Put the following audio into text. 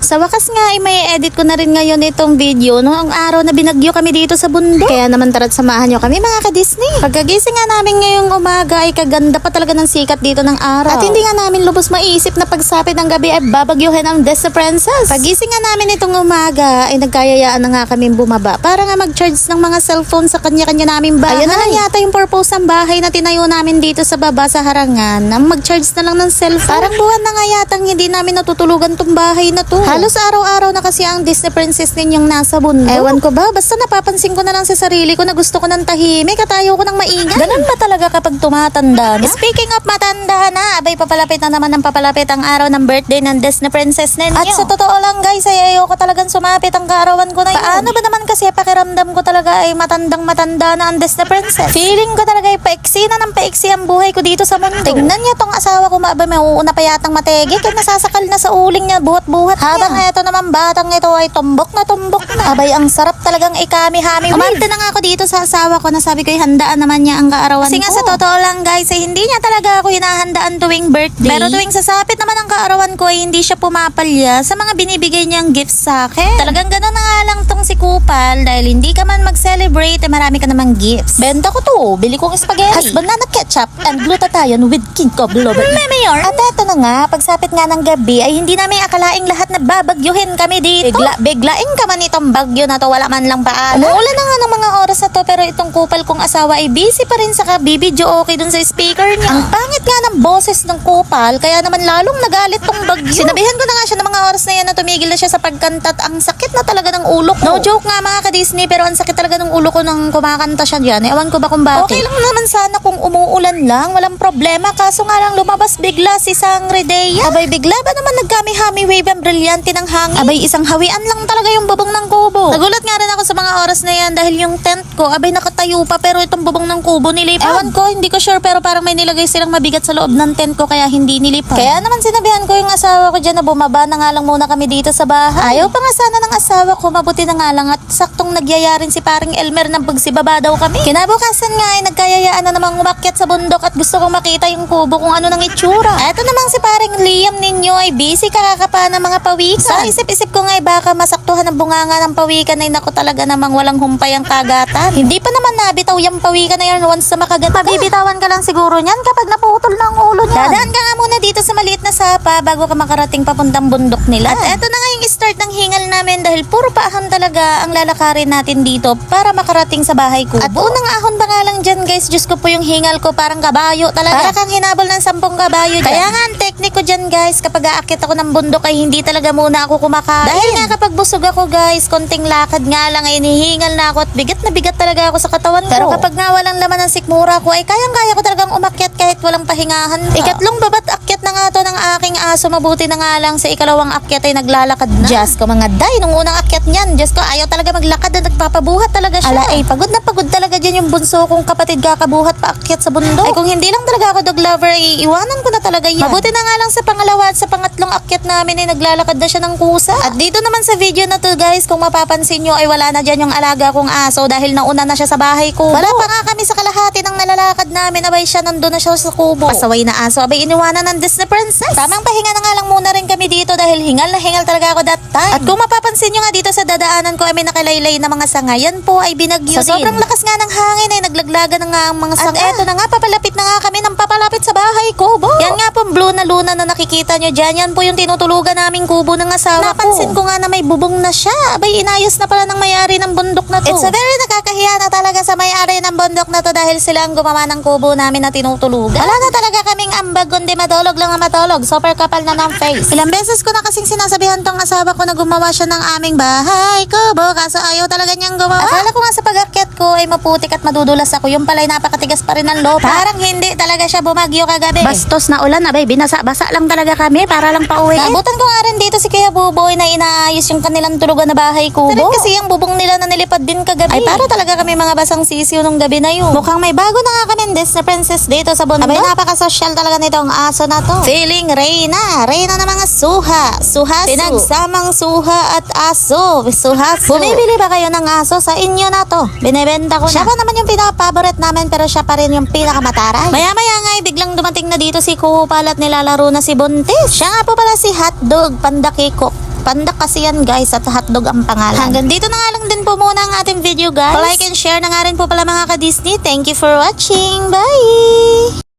Sa wakas nga ay may edit ko na rin ngayon itong video noong araw na binagyo kami dito sa bundok. Kaya naman tara't samahan nyo kami mga ka-Disney. Pagkagising nga namin ngayong umaga ay kaganda pa talaga ng sikat dito ng araw. At hindi nga namin lubos maisip na pagsapit ng gabi ay babagyuhin ang Disney Princess. Pagising nga namin itong umaga ay nagkayayaan na nga kami bumaba para nga mag-charge ng mga cellphone sa kanya-kanya naming bahay. Ayun na lang yata yung purpose ng bahay na tinayo namin dito sa baba sa harangan. Ang mag-charge na lang ng cellphone. Parang buwan na nga yatang hindi namin natutulugan tong bahay na to. Halos araw-araw na kasi ang Disney Princess ninyong nasa bundok. Ewan ko ba, basta napapansin ko na lang sa sarili ko na gusto ko ng tahimik at ayaw ko ng maingay. Ganun ba talaga kapag tumatanda na? Speaking of matanda na, abay papalapit na naman ng papalapit ang araw ng birthday ng Disney Princess ninyo. At sa totoo lang guys, ay ayaw ko talagang sumapit ang kaarawan ko na yun. Paano ba naman kasi pakiramdam ko talaga ay matandang-matanda na ang Disney Princess? Feeling ko talaga ay paiksi na ng paiksi ang buhay ko dito sa mundo. Tingnan niya tong asawa ko, maabay may uuna pa yatang mategi kaya nasasakal na sa uling niya buhat-buhat niya. Habang eto naman batang ito ay tumbok na. Abay ang sarap talagang ikami-hami. Umarte na nga ako dito sa asawa ko na sabi ko ay handaan naman niya ang kaarawan ko. Kasi nga sa totoo lang guys ay hindi niya talaga ako hinahandaan tuwing birthday. Pero tuwing sasapit naman ang kaarawan ko ay hindi siya pumapalya sa mga binibigay niyang gifts sa akin. Talagang gano'n na nga lang tong si Kupal dahil hindi ka man mag-celebrate ay marami ka namang gifts. Benta ko to, bili kong spaghetti, banana ketchup, and glutathione with king of lover. Mayor. At eto na nga, pagsapit nga ng gabi ay hindi namin akalaing lahat na babagyuhin kami dito. Biglaing ka man itong bagyo na to, wala man lang paalam. Umuulan na nga ng mga oras na to pero itong Kupal kong asawa ay busy pa rin sa kabibidyo okay dun sa speaker niya. Ang pangit nga ng boses ng Kupal kaya naman lalong nagalit tong bagyo. Sinabihan ko na nga siya ng mga oras na yan na tumigil na siya sa pagkanta at ang sakit na talaga ng ulo ko. No joke nga mga ka-Disney pero ang sakit talaga ng ulo ko nang kumakanta siya dyan. Ewan ko ba kung bakit. Okay lang naman sana kung umuulan lang, walang problema. Kaso nga lang lumabas bigla si Sangridea. Abay bigla ba naman nagkami-hami wave ang brilyante ng hangin? Abay isang hawian lang talaga yung bubong ng kubo. Nagulat nga rin ako sa mga oras na yan dahil yung tent ko abay nakatayo pa pero itong bubong ng kubo nilipad. Ewan ko, hindi ko sure pero parang may nilagay silang mabigat sa loob ng tent ko kaya hindi nilipad. Kaya naman sinabihan ko yung asawa ko dyan na bumaba na nga lang muna kami dito sa bahay. Ayaw pa nga sana ng asawa ko, mabuti na nga lang at saktong nagyayarin si paring Elmer ng pagsibaba daw kami. Kinabukasan nga ay nagkayayaan na namang umakyat sa bundok at gusto kong makita yung kubo kung ano nang itsura. Eto namang si paring Liam ninyo ay busy kakakapa ng mga pawikan. Sa isip-isip ko nga ay baka masaktuhan ng bunganga ng pawikan ay naku talaga namang walang humpay ang kagatan. Hindi pa naman nabitaw yung pawikan na yan once na makagat ka. Mabibitawan ka lang siguro niyan kapag naputol na ang ulo niyan. Dadaan ka nga muna dito sa maliit na sapa bago ka makarating papuntang bundok nila. At eto na nga yung start ng hingal namin dahil puro paahon talaga ang lalakarin natin dito para makarating sa bahay ko. At unang ahon pa nga lang dyan guys, Diyos ko po yung hingal ko parang kabayo talaga. Para kang hinabol ng 10 kabayo dyan. Kaya nga ang teknik ko dyan guys, kapag aakyat ako ng bundok ay hindi talaga muna ako kumakain. Dahil nga kapag busog ako guys, konting lakad nga lang ay nihingal na ako at bigat na bigat talaga ako sa katawan ko. Pero kapag nga walang laman ng sikmura ko ay kayang-kaya ko talagang umakyat kahit walang pahingahan pa. Ikatlong babat akyat na nga to ng aking aso, mabuti na nga lang sa ikalawang akyat ay naglalakad na. Diyos ko mga day, nung unang akyat niyan, Diyos ko ayaw talaga maglakad na nagpapabuhat talaga siya. Ala ay pagod na pagod talaga dyan yung bunso kong kapatid kakabuhat pa akyat sa bundok. Ay kung hindi lang talaga ako dog lover ay iwanan ko na talaga yan. Mabuti na nga lang sa pangalawa at sa pangatlong akyat namin ay naglalakad na siya ng kusa. At dito naman sa video na to guys, kung mapapansin nyo ay wala na dyan yung alaga kong aso dahil nauna na siya sa bahay ko. Wala pa nga kami sa kalahati ng nalalakad namin, abay siya nandun na siya sa kubo. Pasaway na aso, abay iniwanan ng Disney Princess. Tamang pahinga na nga lang muna rin kami dito dahil hingal na hingal talaga ako that time. At kung mapapansin nyo nga dito sa dadaanan ko ay may nakalaylay na mga sanga, yan po ay binagyo sa sobrang lakas nga ng hangin ay naglaglaga na nga ang mga sanga. At eto na nga, papalapit na nga kami ng papalapit sa bahay kubo. Yan nga po blue na luna na nakikita nyo dyan, yan po yung tinutulugan naming kubo ng asawa ko. Napansin ko nga na may bubong na siya. Abay inayos na pala ng may-ari ng bundok na to. It's a very nakakahiya na talaga sa may-ari ng bundok na to dahil sila ang gumawa ng kubo namin na tinutulugan. Wala na talaga kaming ambag kundi matulog lang ang matulog. Super kapal na ng face. Ilang beses ko na kasing sinasabihan tong asawa ko na gumawa siya ng aming bahay kubo kaso ayaw talaga niyang gumawa. Akala ko nga sa pag-akyat ko ay maputik at madudulas ako. Yung pala'y napakatigas pa rin ng lupa. Parang hindi talaga siya bumagyo kagabi. Bastos na ulan abay binasa-basa lang talaga kami para lang pauwi. Naabutan ko nga rin dito si Kuya Buboy na inaayos yung kanilang tulugan na bahay kubo. Rin kasi yung bubong nila na nilipad din kagabi. Ay para talaga kami mga basang sisiw nung gabi na yun. Mukhang may bago na nga kami Disney Princess dito sa bundok. Abay napaka-social talaga nitong aso na to. Feeling Reyna ng mga suhasu. Pinagsamang suha at aso. Suhasu. Bumibili ba kayo ng aso? Sa inyo na to. Binebenta ko na. Siya pa naman yung pinaka-favorite namin pero siya pa rin yung pinakamataray. Maya-maya nga ay biglang dumating na dito si Kupal at nilalaro na si Buntis. Siya nga po pala si Hotdog Pandakikok. Pandak kasi yan guys at hotdog ang pangalan. Hanggang dito na nga lang din po muna ang ating video guys. Like and share na nga rin po pala mga ka-Disney. Thank you for watching. Bye!